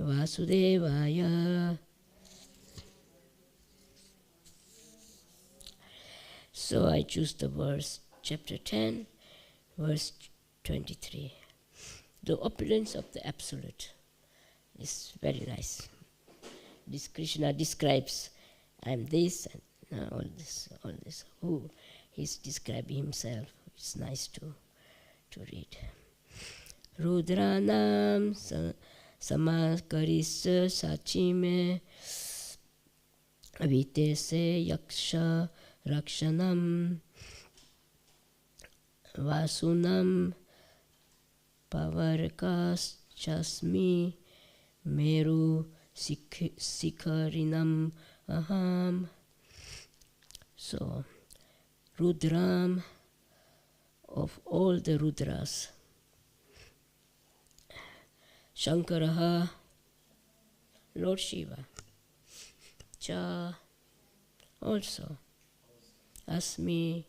Vasudevaya. So I choose the verse, chapter 10, verse 23. The opulence of the Absolute is very nice. This Krishna describes, I am this and all this. Who he's describing himself. It's nice to read. Rudranam samakarisya sachime vitese yaksha rakshanam vasunam pavarkas chasmi meru sikharinam aham. So, Rudram, of all the Rudras, Shankaraha, Lord Shiva, Cha, also, Asmi,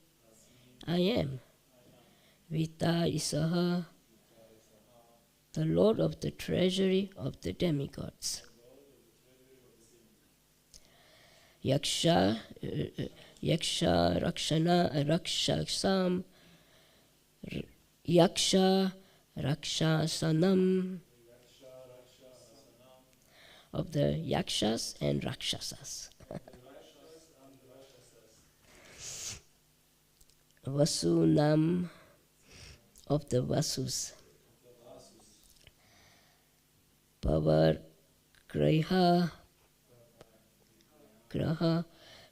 I am, Vita Isaha, the Lord of the treasury of the demigods. Yaksha Rakshasam, Yaksha Rakshasanam, of the Yakshas and Rakshasas. Vasunam, of the Vasus. Pavar Graha,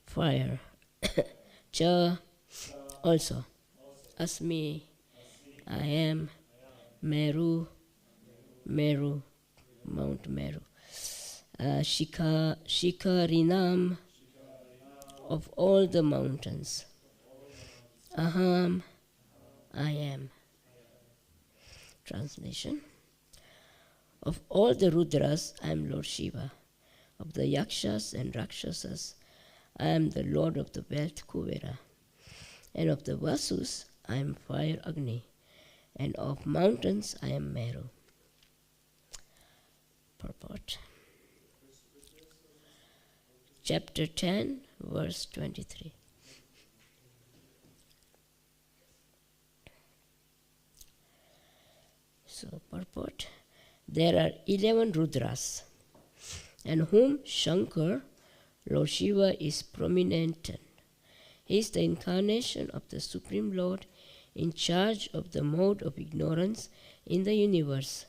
fire. Cha, also. Asmi, I am. Meru, Mount Meru. Shikarinam, of all the mountains. Aham, I am. Translation. Of all the Rudras, I am Lord Shiva. Of the Yakshas and Rakshasas, I am the Lord of the wealth Kuvera. And of the Vasus, I am fire Agni. And of mountains, I am Meru. Purport. Chapter 10, verse 23. So, purport. There are 11 Rudras, and whom Shankar, Lord Shiva, is prominent in. He is the incarnation of the Supreme Lord in charge of the mode of ignorance in the universe.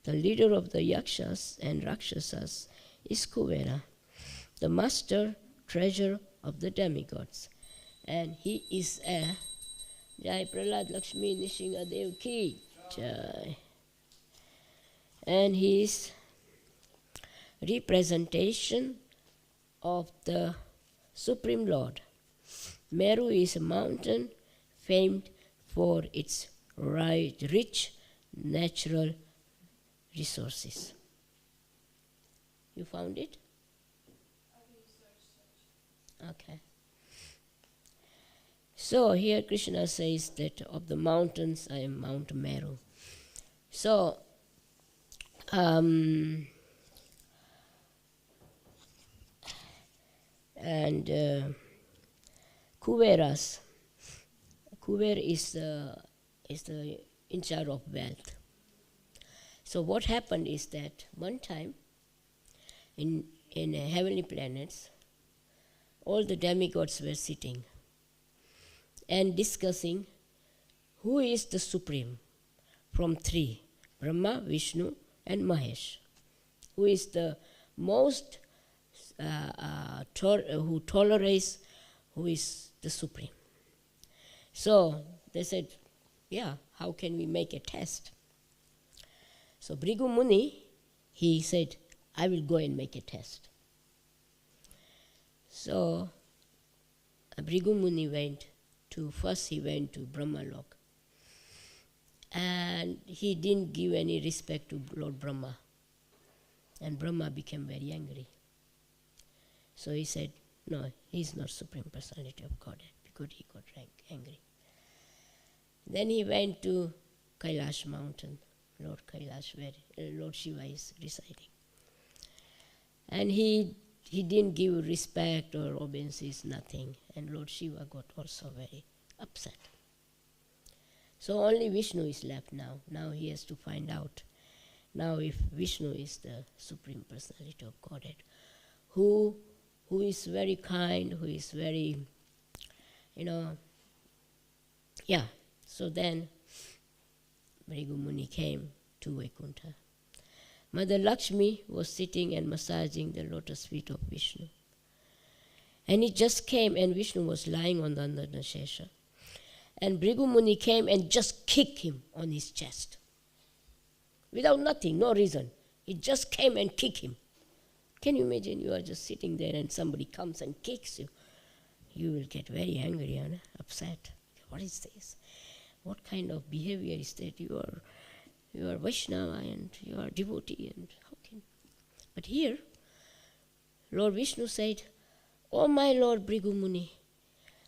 The leader of the Yakshas and Rakshasas is Kuvera, the master treasure of the demigods. And he is a Jai Prahlad Lakshmi Nishinga Dev Ki Jai. And he is representation of the Supreme Lord. Meru is a mountain famed for its rich natural resources. You found it? Okay. So here Krishna says that of the mountains I am Mount Meru. So, and Kuveras. Kuver is the in charge of wealth. So what happened is that one time in heavenly planets, all the demigods were sitting and discussing who is the supreme from three, Brahma, Vishnu and Mahesh. Who is the most who tolerates, who is the supreme. So they said, yeah, how can we make a test? So Bhrigu Muni, he said, I will go and make a test. So Bhrigu Muni went to Brahma Lok. And he didn't give any respect to Lord Brahma. And Brahma became very angry. So he said, no, he's not Supreme Personality of Godhead, because he got angry. Then he went to Kailash mountain, Lord Kailash, where Lord Shiva is residing. And he didn't give respect or obeisance, nothing. And Lord Shiva got also very upset. So only Vishnu is left now. Now he has to find out. Now if Vishnu is the Supreme Personality of Godhead, who is very kind, who is very, yeah. So then Bhrigu Muni came to Vaikuntha. Mother Lakshmi was sitting and massaging the lotus feet of Vishnu. And he just came, and Vishnu was lying on the Shesha. And Bhrigu Muni came and just kicked him on his chest. Without nothing, no reason. He just came and kicked him. Can you imagine? You are just sitting there and somebody comes and kicks you. You will get very angry and upset. What is this? What kind of behavior is that? You are Vaishnava and you are devotee, and how can? But here, Lord Vishnu said, "Oh my Lord Bhrigu Muni,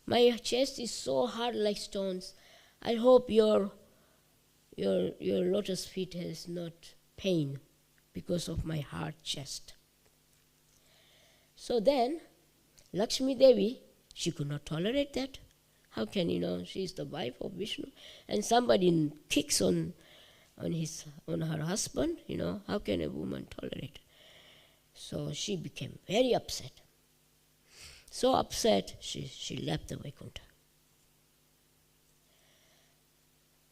my chest is so hard like stones. I hope your lotus feet has not pain because of my hard chest." So then, Lakshmi Devi, she could not tolerate that. How can, she is the wife of Vishnu, and somebody kicks on her husband, how can a woman tolerate? So she became very upset. So upset, she left the Vaikuntha.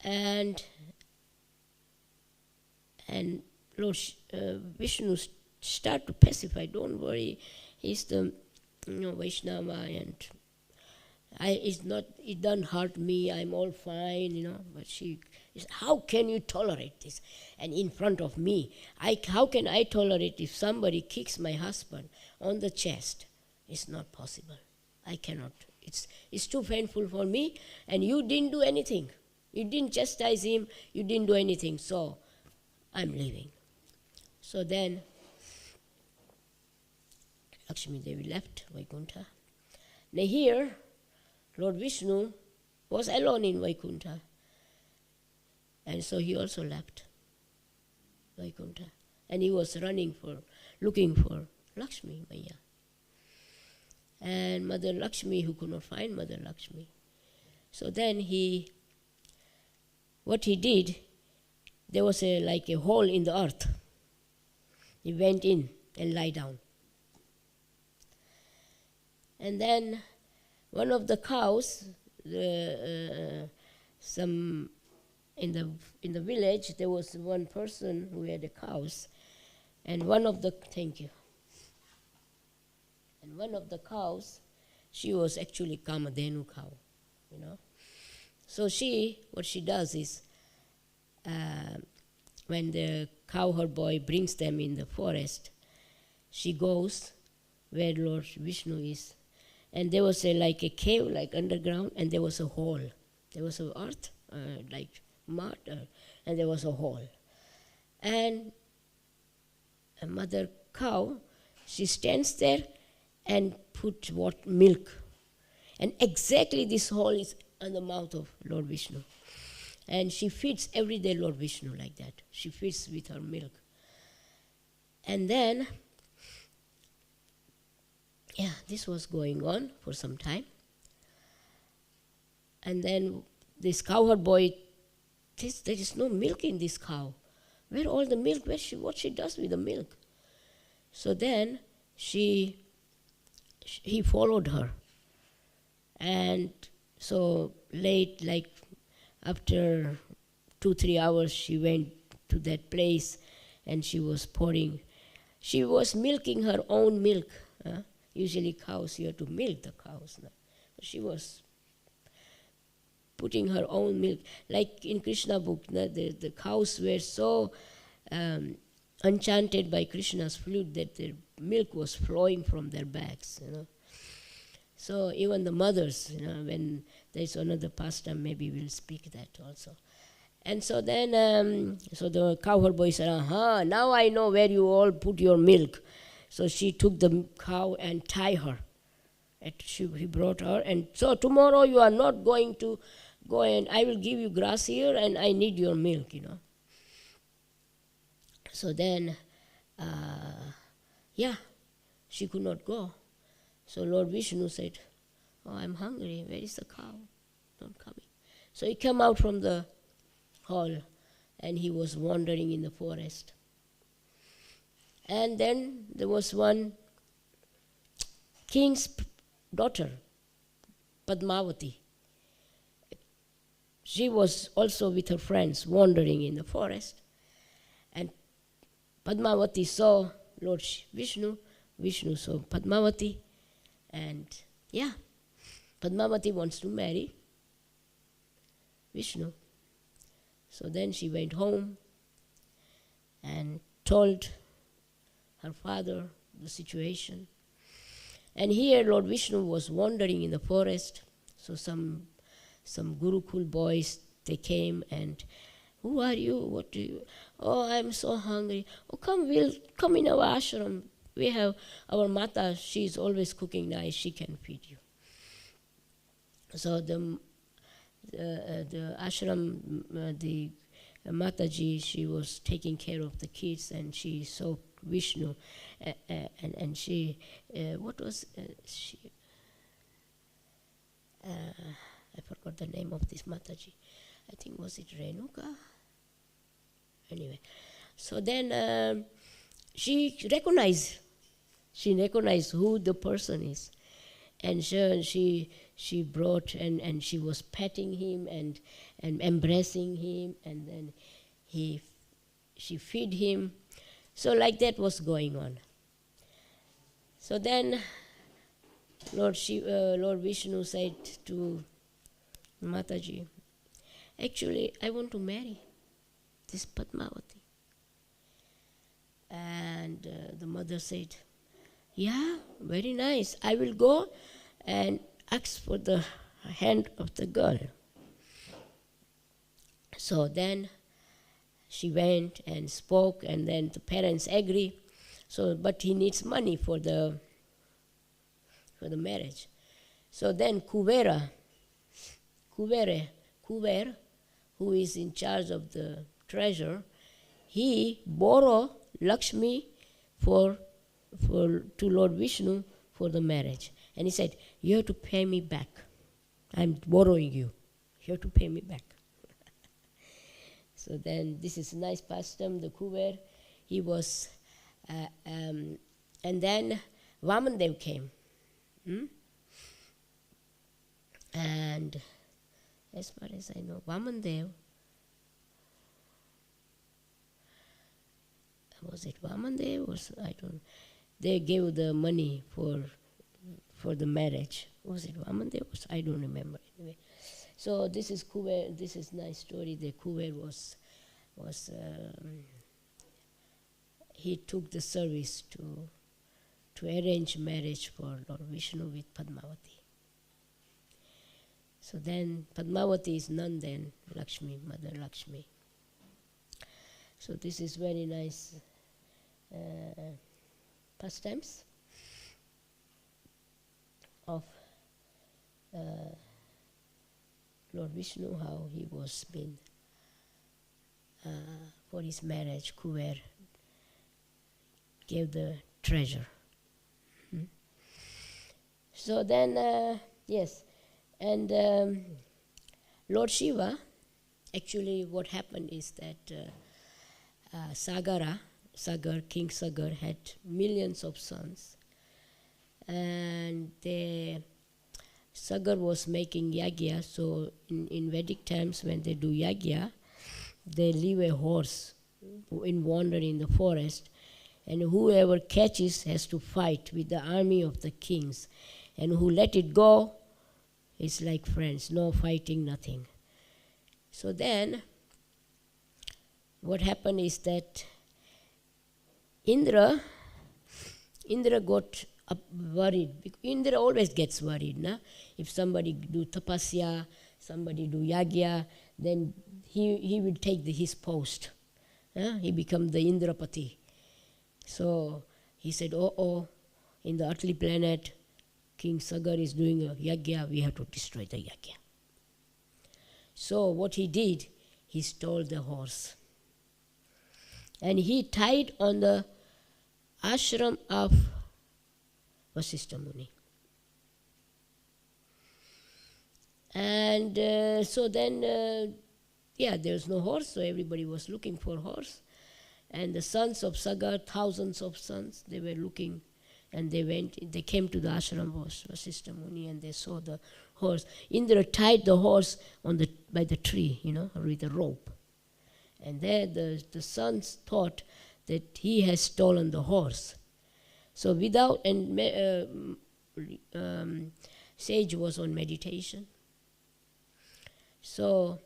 And Lord Vishnu started to pacify. Don't worry, he's the Vaishnava, and it doesn't hurt me, I'm all fine, But she is, how can you tolerate this? And in front of me, how can I tolerate if somebody kicks my husband on the chest? It's not possible. I cannot. It's too painful for me, and you didn't do anything. You didn't chastise him, you didn't do anything, so I'm leaving. So then Lakshmi Devi left Vaikuntha. Now here, Lord Vishnu was alone in Vaikuntha. And so he also left Vaikuntha. And he was looking for Lakshmi Maya. And Mother Lakshmi, who could not find Mother Lakshmi. So then what he did, there was like a hole in the earth. He went in and lay down. And then one of the cows, in the village, there was one person who had cows, and one of the cows, she was actually Kamadhenu cow, So what she does is, when the cowherd boy brings them in the forest, she goes where Lord Vishnu is. And there was like a cave, like underground, and there was a hole. There was a earth, like mud, and there was a hole. And a mother cow, she stands there and put milk. And exactly this hole is on the mouth of Lord Vishnu. And she feeds every day Lord Vishnu like that. She feeds with her milk. And then, this was going on for some time. And then this cowherd boy, there is no milk in this cow. Where all the milk? What she does with the milk? So then he followed her. And so late, like after 2-3 hours, she went to that place and she was milking her own milk. Usually cows, you have to milk the cows. No? She was putting her own milk. Like in Krishna book, the cows were so enchanted by Krishna's flute that their milk was flowing from their backs. So even the mothers, when there's another pastime, maybe we'll speak that also. And so then, so the cowherd boy said, now I know where you all put your milk. So she took the cow and tied her. He brought her, and so tomorrow you are not going to go, and I will give you grass here, and I need your milk, So then, she could not go. So Lord Vishnu said, "Oh, I'm hungry. Where is the cow? Not coming." So he came out from the hall and he was wandering in the forest. And then there was one king's daughter, Padmavati. She was also with her friends wandering in the forest. And Padmavati saw Lord Vishnu, Vishnu saw Padmavati, and Padmavati wants to marry Vishnu. So then she went home and told her father the situation. And here Lord Vishnu was wandering in the forest. So some Gurukul boys, they came and, "Who are you? What do you? Oh, I'm so hungry. Oh, we'll come in our ashram. We have our Mata, she's always cooking nice, she can feed you." So the ashram, the Mataji, she was taking care of the kids, and she saw Vishnu, and she, what was she? I forgot the name of this Mataji. I think, was it Renuka? Anyway, so then she recognized who the person is, and she brought and she was petting him and embracing him, and then she fed him. So like that was going on. So then Lord Vishnu said to Mataji, "Actually, I want to marry this Padmavati." And the mother said, "Yeah, very nice. I will go and ask for the hand of the girl." So then she went and spoke, and then the parents agree. So, but he needs money for the marriage. So then Kuber, who is in charge of the treasure, he borrowed Lakshmi to Lord Vishnu for the marriage. And he said, "You have to pay me back. I'm borrowing you. You have to pay me back." So then this is a nice custom. The Kuber, he was, and then Vamandev came. And as far as I know, Vamandev, was it Vamandev or I don't. They gave the money for the marriage. Was it Vamandev? I don't remember anyway. So this is Kuber. This is nice story. The Kuber was he took the service to arrange marriage for Lord Vishnu with Padmavati. So then Padmavati is none then Lakshmi, Mother Lakshmi. So this is very nice pastimes of Lord Vishnu, how he was been for his marriage. Kuber gave the treasure. So then, yes, and Lord Shiva, actually what happened is that King Sagar had millions of sons, and Sagar was making yagya. So in Vedic times, when they do yagya, they leave a horse in wandering in the forest, and whoever catches has to fight with the army of the kings, and who let it go is like friends, no fighting, nothing. So then what happened is that Indra got worried. Indra always gets worried. Na? If somebody do tapasya, somebody do yagya, then he will take his post. He become the Indrapati. So he said, oh, in the earthly planet, King Sagar is doing a yagya, we have to destroy the yagya. So what he did, he stole the horse. And he tied on the ashram of Vasishtha Muni. And so then, there was no horse, so everybody was looking for horse. And the sons of Sagar, thousands of sons, they were looking, and they came to the ashram of Vasishtha Muni, and they saw the horse. Indra tied the horse by the tree, with a rope. And there the sons thought that he has stolen the horse. So sage was on meditation. So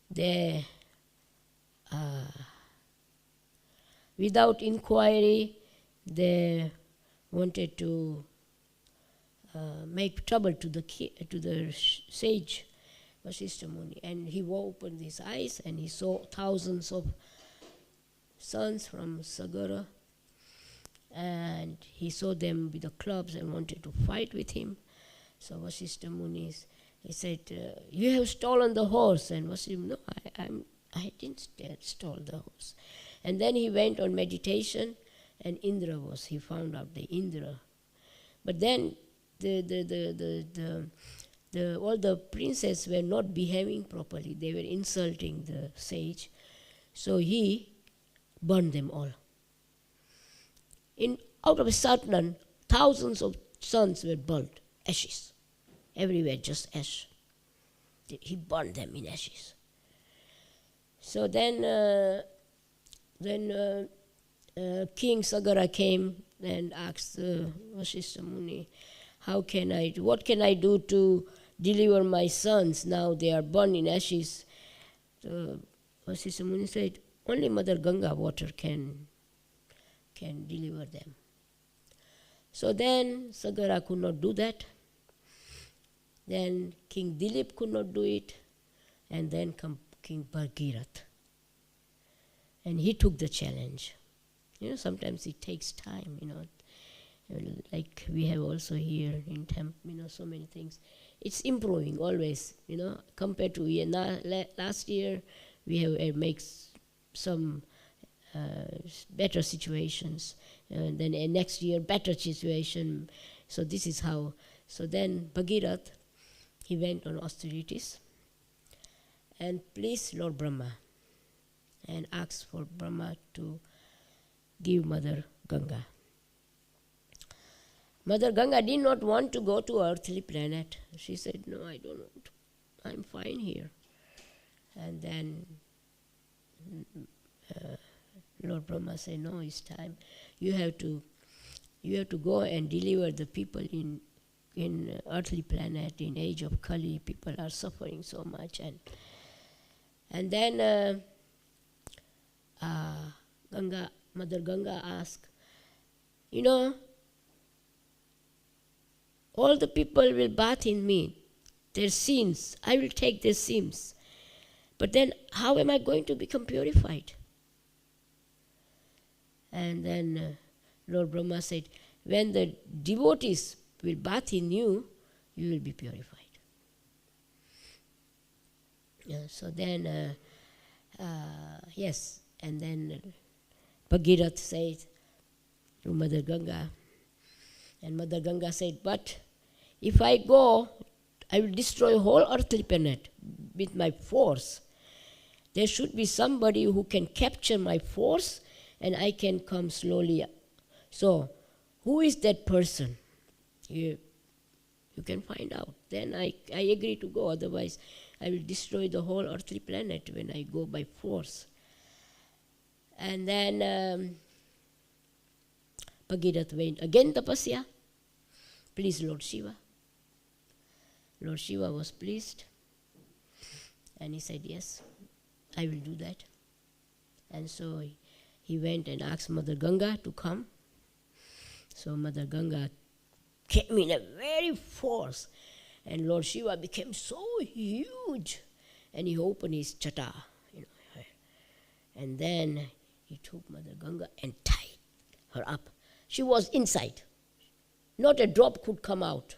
they, without inquiry, they wanted to make trouble to the sage Vasishtha Muni, and he opened his eyes and he saw thousands of sons from Sagara, and he saw them with the clubs and wanted to fight with him. So Vasishtha Muni, he said, "You have stolen the horse." And Vasishtha, "No, I didn't steal the horse." And then he went on meditation, and he found out the Indra. But then all the princes were not behaving properly. They were insulting the sage. So he burned them all. Out of a sudden, thousands of sons were burnt, ashes. Everywhere, just ash. He burned them in ashes. So then King Sagara came and asked Vasishtha Muni, what can I do to deliver my sons? Now they are burned in ashes. So Vasishtha Muni said, only Mother Ganga water can deliver them. So then Sagara could not do that. Then King Dilip could not do it. And then come King Bhagirath. And he took the challenge. Sometimes it takes time, like we have also here in Temple, so many things. It's improving always, compared to last year, we have made some better situations. And then next year, better situation. So this is how. So then Bhagirath, he went on austerities and pleased Lord Brahma and asked for Brahma to give Mother Ganga. Mother Ganga did not want to go to earthly planet. She said, "No, I don't want to. I'm fine here." And then Lord Brahma said, "No, it's time. You have to go and deliver the people in earthly planet, in age of Kali. People are suffering so much." And then Mother Ganga asked, all the people will bath in me, their sins, I will take their sins. But then how am I going to become purified? And then Lord Brahma said, when the devotees will bath in you, you will be purified. So then, and then Bhagirath said to Mother Ganga, and Mother Ganga said, but if I go, I will destroy whole earthly planet with my force. There should be somebody who can capture my force and I can come slowly. So, who is that person? You can find out. Then I agree to go, otherwise I will destroy the whole earthly planet when I go by force. And then Bhagirath went again tapasya, please Lord Shiva. Lord Shiva was pleased and he said, yes, I will do that. And so he went and asked Mother Ganga to come. So Mother Ganga came in a very force and Lord Shiva became so huge and he opened his chata, and then he took Mother Ganga and tied her up. She was inside. Not a drop could come out.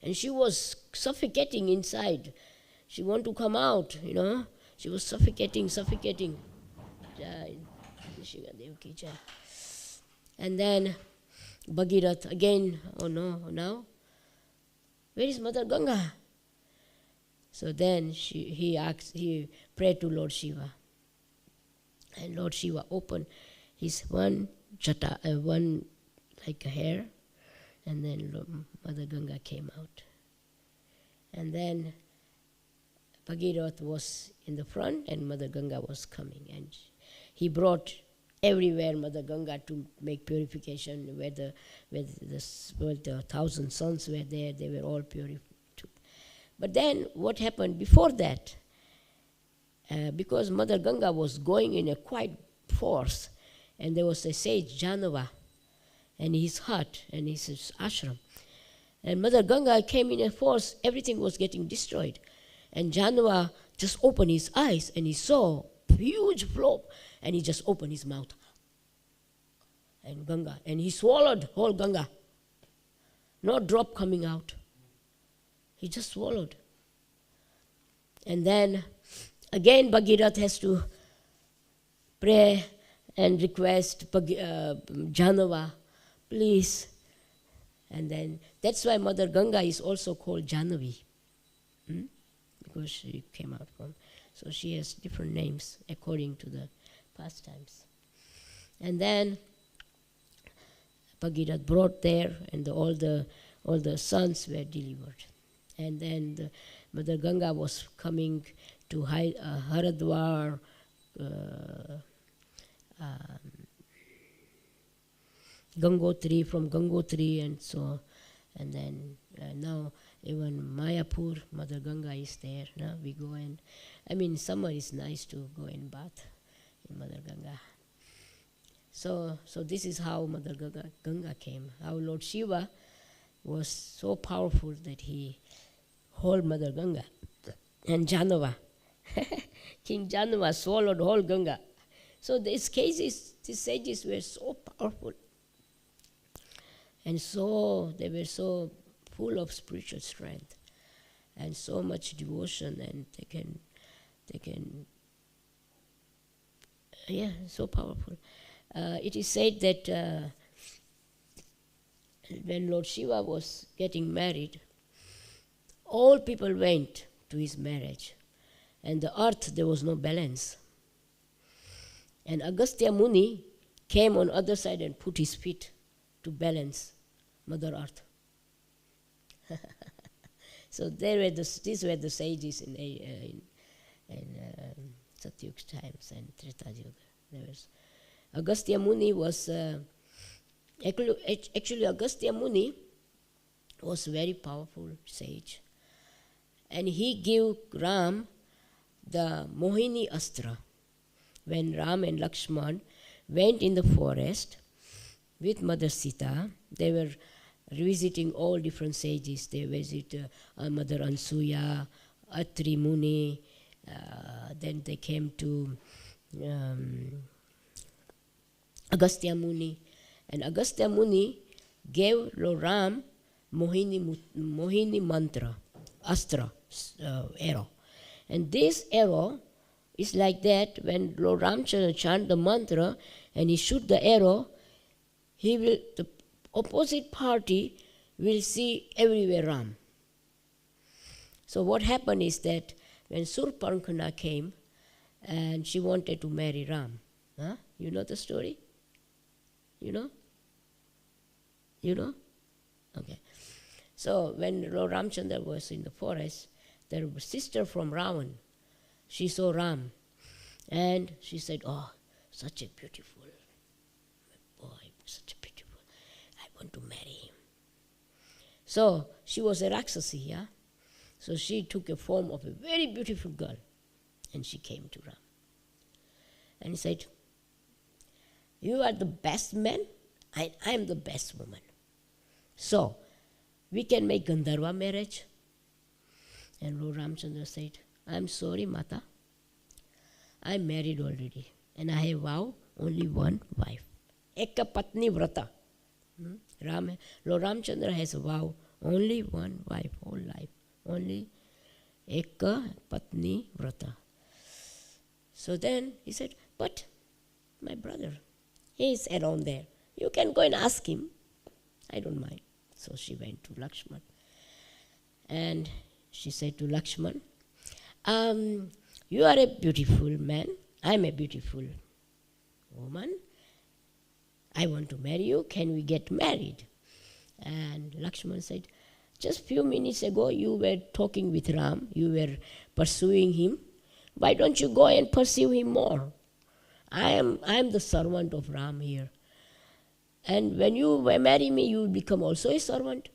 And she was suffocating inside. She wanted to come out, She was suffocating. And then Bhagirath again, oh no, now where is Mother Ganga? So then he prayed to Lord Shiva. And Lord Shiva opened his one like a hair, and then Mother Ganga came out. And then Bhagirath was in the front and Mother Ganga was coming. And he brought everywhere Mother Ganga to make purification. Where the 1,000 sons were there, they were all purified. But then what happened before that? Because Mother Ganga was going in a quite force, and there was a sage Janava, and his hut and his ashram. And Mother Ganga came in a force, everything was getting destroyed. And Janava just opened his eyes and he saw huge flow, and he just opened his mouth. And Ganga, and he swallowed whole Ganga. No drop coming out. He just swallowed. And then again Bhagirath has to pray and request Janava, please. And then that's why Mother Ganga is also called Jahnavi, because she came out from. So she has different names according to the pastimes. And then Bhagirath brought there, and all the sons were delivered. And then Mother Ganga was coming to Haridwar, Gangotri, from Gangotri, and so. And then now even Mayapur, Mother Ganga is there. Now we go and, summer is nice to go and bath in Mother Ganga. So this is how Mother Ganga came. How Lord Shiva was so powerful that he whole Mother Ganga. And Janava, King Janava swallowed whole Ganga. So these sages were so powerful. And so they were so full of spiritual strength and so much devotion, and they can so powerful. It is said that when Lord Shiva was getting married, all people went to his marriage, and the earth, there was no balance. And Agastya Muni came on other side and put his feet to balance Mother Earth. So these were the sages in Satyuga times and Treta Yuga. There was Agastya Muni was actually Agastya Muni was very powerful sage, and he gave Ram the Mohini Astra. When Ram and Lakshman went in the forest with Mother Sita, they were revisiting all different sages. They visited Mother Ansuya, Atri Muni, then they came to Agastya Muni. And Agastya Muni gave Lord Ram Mohini mantra, Astra, arrow. And this arrow is like that. When Lord Ramchandra chant the mantra and he shoot the arrow, the opposite party will see everywhere Ram. So what happened is that when Surpankhana came and she wanted to marry Ram, you know the story? You know? Okay. So when Lord Ramchandra was in the forest, there was a sister from Ravan. She saw Ram and she said, "Oh, such a beautiful boy, such a beautiful, I want to marry him." So she was a Rakshasi, yeah? So she took a form of a very beautiful girl and she came to Ram. And he said, "You are the best man, I am the best woman. So we can make Gandharva marriage." And Lord Ramchandra said, "I'm sorry, Mata. I'm married already and I have vow only one wife. Ekka patni vrata." Lord Ramchandra has a vow only one wife, whole life. Only Ekka patni vrata. So then he said, "But my brother, he is around there. You can go and ask him. I don't mind. So she went to Lakshman. And she said to Lakshman, you are a beautiful man. I'm a beautiful woman. I want to marry you. Can we get married? And Lakshman said, just few minutes ago you were talking with Ram. You were pursuing him. Why don't you go and pursue him more? I am the servant of Ram here. And when you marry me, you will become also a servant.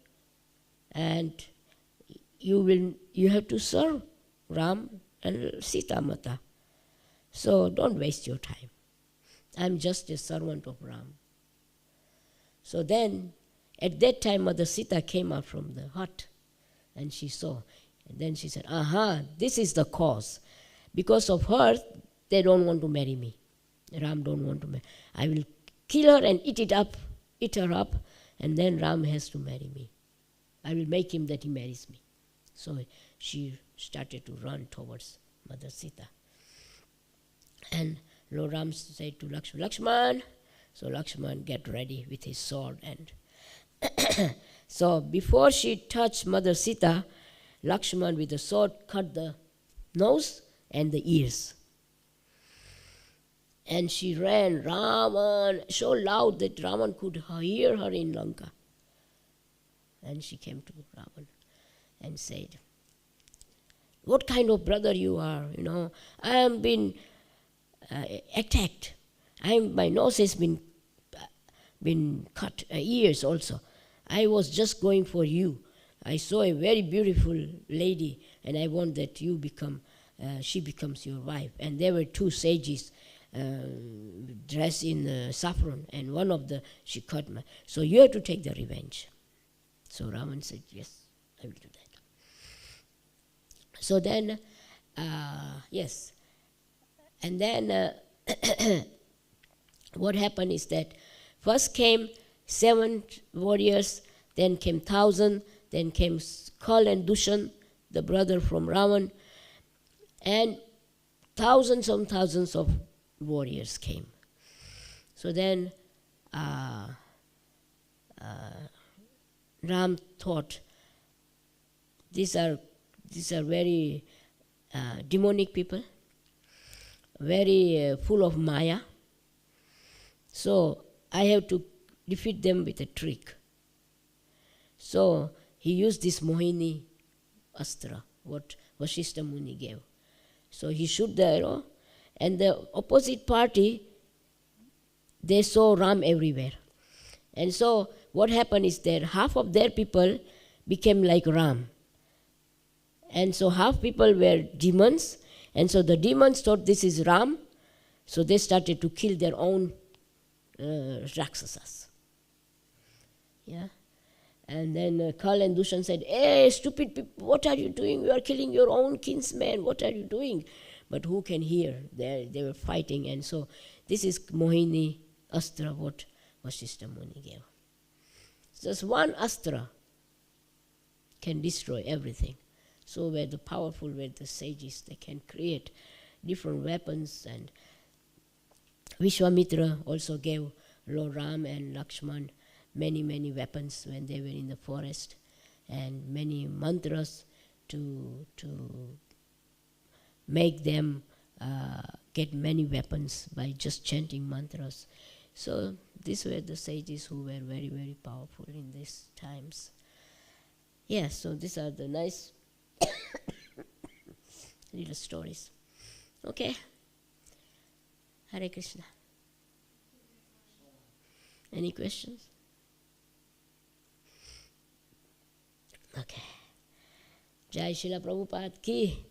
And you have to serve Ram and Sita Mata. So don't waste your time. I'm just a servant of Ram. So then, at that time, Mother Sita came out from the hut and she saw. And then she said, this is the cause. Because of her, they don't want to marry me. Ram don't want to marry. I will kill her and eat her up, and then Ram has to marry me. I will make him that he marries me. So she started to run towards Mother Sita. And Lord Ram said to Lakshman, Lakshman. So Lakshman get ready with his sword. And so before she touched Mother Sita, Lakshman with the sword cut the nose and the ears. And she ran, Raman, so loud that Raman could hear her in Lanka. And she came to Raman and said, what kind of brother you are? I am been attacked. My nose has been cut, ears also. I was just going for you. I saw a very beautiful lady, and I want that she becomes your wife. And there were two sages dressed in saffron, and one of she cut my. So you have to take the revenge. So Raman said, yes, I will do that. So then, yes. And then what happened is that first came 7 warriors, then came 1,000, then came Kal and Dushan, the brother from Ravan, and thousands and thousands of warriors came. So then Ram thought, these are very demonic people, very full of Maya. So I have to defeat them with a trick. So he used this Mohini Astra, what Vasishtha Muni gave. So he shot the arrow, and the opposite party, they saw Ram everywhere. And so what happened is that half of their people became like Ram. And so half people were demons, and so the demons thought this is Ram, so they started to kill their own Rakshasas. Yeah? And then Kal and Dushan said, hey, stupid people, what are you doing? You are killing your own kinsman. What are you doing? But who can hear? They were fighting. And so this is Mohini Astra, what Vasishtha Muni gave. Just one Astra can destroy everything. So where the powerful, where the sages, they can create different weapons. And Vishwamitra also gave Lord Ram and Lakshman many, many weapons when they were in the forest, and many mantras to make them get many weapons by just chanting mantras. So these were the sages who were very, very powerful in these times. Yeah, so these are the nice little stories. Okay? Hare Krishna. Any questions? Okay. Jai Srila Prabhupada ki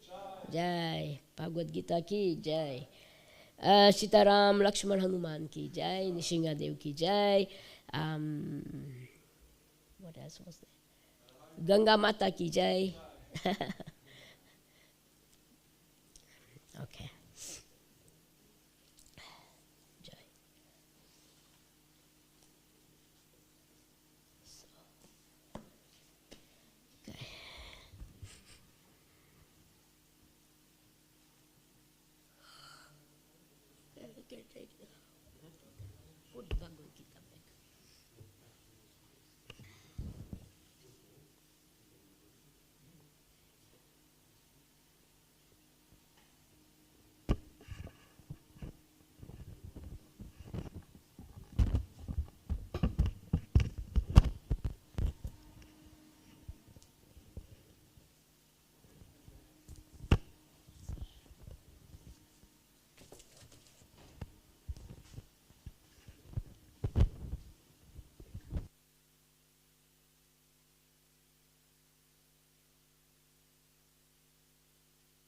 Jai. Bhagavad Gita ki Jai. Sitaram Lakshman Hanuman ki Jai. Nishingadev ki Jai. What else was there? Ganga Mata ki Jai. Okay.